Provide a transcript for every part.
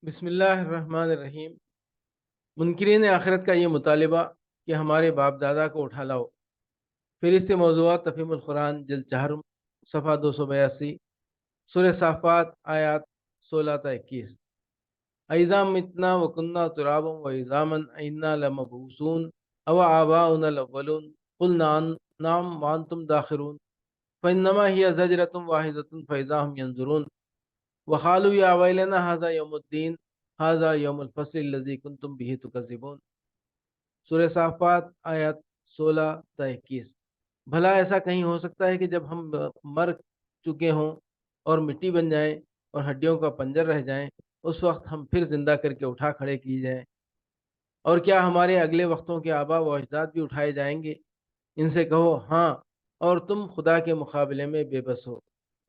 بسم اللہ الرحمن الرحیم۔ منکرین آخرت کا یہ مطالبہ کہ ہمارے باپ دادا کو اٹھا لاؤ۔ فہرست موضوعات تفہیم القرآن جلد چہارم، صفحہ 282، سورہ صافات آیات 16 تا 21۔ اَإِذَا مِتْنَا وَكُنَّا تُرَابًا وَعِظَامًا أَإِنَّا لَمَبْعُوثُونَ أَوْ آبَاؤُنَا الْأَوَّلُونَ قُلْ نَعَمْ وَأَنْتُمْ دَاخِرُونَ فَإِنَّمَا هِيَ زَجْرَةٌ وَاحِدَةٌ فَإِذَا هُمْ يَنظُرُونَ وَقَالُوا يَا وَيْلَنَا هَذَا يَوْمُ الدِّينِ هَذَا يَوْمُ الْفَصْلِ الَّذِي كُنْتُمْ بِهِ تُكَذِّبُونَ۔ سورہ صافات آیات 16 تا 21۔ بھلا ایسا کہیں ہو سکتا ہے کہ جب ہم مر چکے ہوں اور مٹی بن جائیں اور ہڈیوں کا پنجر رہ جائیں، اس وقت ہم پھر زندہ کر کے اٹھا کھڑے کیے جائیں؟ اور کیا ہمارے اگلے وقتوں کے آبا و اجداد بھی اٹھائے جائیں گے؟ ان سے کہو ہاں، اور تم خدا کے مقابلے میں بے بس ہو۔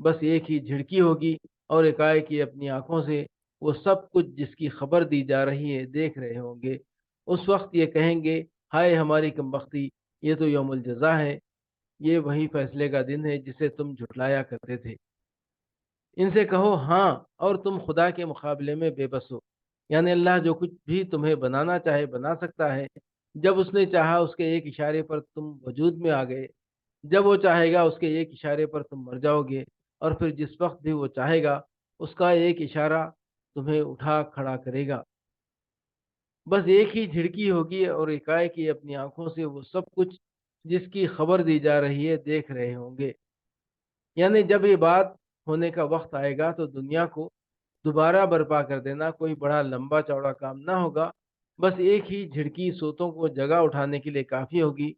بس ایک ہی جھڑکی ہوگی اور ایکائک ہی اپنی آنکھوں سے وہ سب کچھ جس کی خبر دی جا رہی ہے دیکھ رہے ہوں گے۔ اس وقت یہ کہیں گے ہائے ہماری کمبختی، یہ تو یوم الجزا ہے، یہ وہی فیصلے کا دن ہے جسے تم جھٹلایا کرتے تھے۔ ان سے کہو ہاں، اور تم خدا کے مقابلے میں بے بس ہو، یعنی اللہ جو کچھ بھی تمہیں بنانا چاہے بنا سکتا ہے۔ جب اس نے چاہا اس کے ایک اشارے پر تم وجود میں آ گئے، جب وہ چاہے گا اس کے ایک اشارے پر تم مر جاؤ گے، اور پھر جس وقت بھی وہ چاہے گا اس کا ایک اشارہ تمہیں اٹھا کھڑا کرے گا۔ بس ایک ہی جھڑکی ہوگی اور ایکائک ہی اپنی آنکھوں سے وہ سب کچھ جس کی خبر دی جا رہی ہے دیکھ رہے ہوں گے۔ یعنی جب یہ بات ہونے کا وقت آئے گا تو دنیا کو دوبارہ برپا کر دینا کوئی بڑا لمبا چوڑا کام نہ ہوگا، بس ایک ہی جھڑکی سوتوں کو جگہ اٹھانے کے لیے کافی ہوگی۔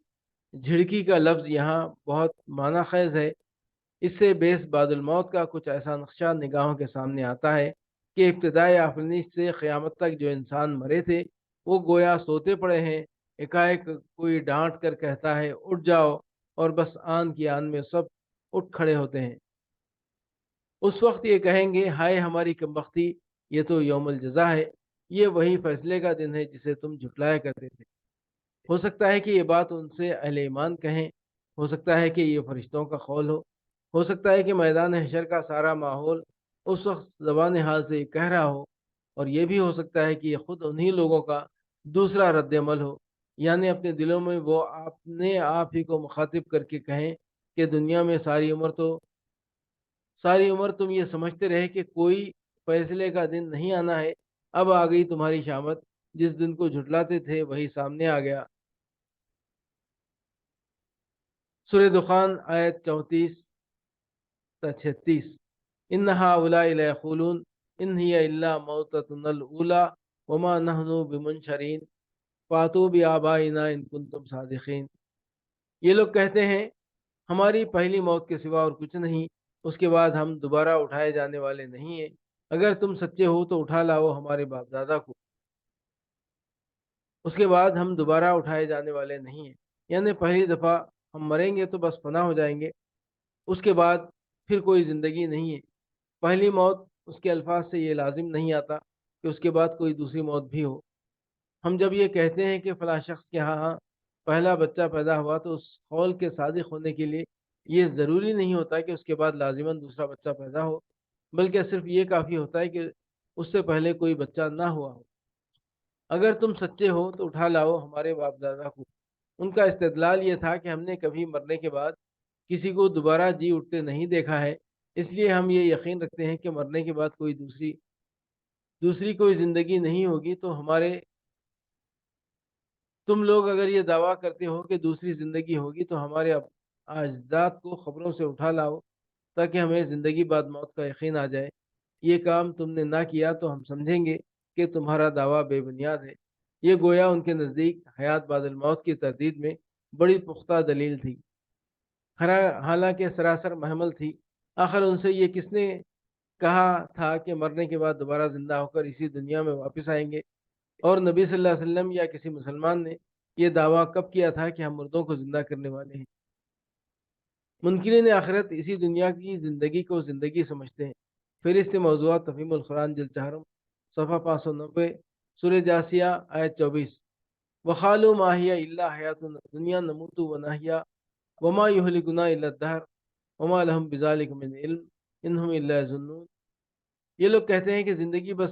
جھڑکی کا لفظ یہاں بہت معنی خیز ہے۔ اس سے بیس بعد الموت کا کچھ ایسا نقشہ نگاہوں کے سامنے آتا ہے کہ ابتدائے آفرینش سے قیامت تک جو انسان مرے تھے وہ گویا سوتے پڑے ہیں، ایکائک کوئی ڈانٹ کر کہتا ہے اٹھ جاؤ، اور بس آن کی آن میں سب اٹھ کھڑے ہوتے ہیں۔ اس وقت یہ کہیں گے ہائے ہماری کمبختی، یہ تو یوم الجزا ہے، یہ وہی فیصلے کا دن ہے جسے تم جھٹلایا کرتے تھے۔ ہو سکتا ہے کہ یہ بات ان سے اہل ایمان کہیں، ہو سکتا ہے کہ یہ فرشتوں کا قول ہو سکتا ہے کہ میدان حشر کا سارا ماحول اس وقت زبان حال سے کہہ رہا ہو، اور یہ بھی ہو سکتا ہے کہ یہ خود انہی لوگوں کا دوسرا رد عمل ہو، یعنی اپنے دلوں میں وہ اپنے آپ ہی کو مخاطب کر کے کہیں کہ دنیا میں ساری عمر تم یہ سمجھتے رہے کہ کوئی فیصلے کا دن نہیں آنا ہے، اب آ گئی تمہاری شامت، جس دن کو جھٹلاتے تھے وہی سامنے آ گیا۔ سورہ دخان آیت 34 تا 36۔ ان هؤلاء لیقولون ان هی الا موتتنا الاولی وما نحن بمنشرین فاتوا بآبائنا ان کنتم صادقین۔ یہ لوگ کہتے ہیں ہماری پہلی موت کے سوا اور کچھ نہیں، اس کے بعد ہم دوبارہ اٹھائے جانے والے نہیں ہیں۔ اگر تم سچے ہو تو اٹھا لاؤ ہمارے باپ دادا کو، اس کے بعد ہم دوبارہ اٹھائے جانے والے نہیں ہیں۔ یعنی پہلی دفعہ ہم مریں گے تو بس فنا ہو جائیں گے، اس کے بعد پھر کوئی زندگی نہیں ہے۔ پہلی موت اس کے الفاظ سے یہ لازم نہیں آتا کہ اس کے بعد کوئی دوسری موت بھی ہو۔ ہم جب یہ کہتے ہیں کہ فلاں شخص کے ہاں پہلا بچہ پیدا ہوا تو اس قول کے صادق ہونے کے لیے یہ ضروری نہیں ہوتا کہ اس کے بعد لازماً دوسرا بچہ پیدا ہو، بلکہ صرف یہ کافی ہوتا ہے کہ اس سے پہلے کوئی بچہ نہ ہوا ہو۔ اگر تم سچے ہو تو اٹھا لاؤ ہمارے باپ دادا کو۔ ان کا استدلال یہ تھا کہ ہم نے کبھی مرنے کے بعد کسی کو دوبارہ جی اٹھتے نہیں دیکھا ہے، اس لیے ہم یہ یقین رکھتے ہیں کہ مرنے کے بعد کوئی دوسری کوئی زندگی نہیں ہوگی۔ تو تم لوگ اگر یہ دعویٰ کرتے ہو کہ دوسری زندگی ہوگی تو ہمارے اجداد کو خبروں سے اٹھا لاؤ تاکہ ہمیں زندگی بعد موت کا یقین آ جائے۔ یہ کام تم نے نہ کیا تو ہم سمجھیں گے کہ تمہارا دعویٰ بے بنیاد ہے۔ یہ گویا ان کے نزدیک حیات بعد الموت کی تردید میں بڑی پختہ دلیل تھی، حالانکہ سراسر محمل تھی۔ آخر ان سے یہ کس نے کہا تھا کہ مرنے کے بعد دوبارہ زندہ ہو کر اسی دنیا میں واپس آئیں گے؟ اور نبی صلی اللہ علیہ وسلم یا کسی مسلمان نے یہ دعویٰ کب کیا تھا کہ ہم مردوں کو زندہ کرنے والے ہیں؟ منکرین آخرت اسی دنیا کی زندگی کو زندگی سمجھتے ہیں۔ فہرست موضوعات تفہیم القرآن جلد چہارم، صفحہ 590، سورہ جاسیہ آیت 24۔ وقالوا ما هي الا حیاتنا الدنیا نموت ونحیا وما یہلکنا الا الدہر وما لهم بذلک من علم ان هم الا یظنون۔ یہ لوگ کہتے ہیں کہ زندگی بس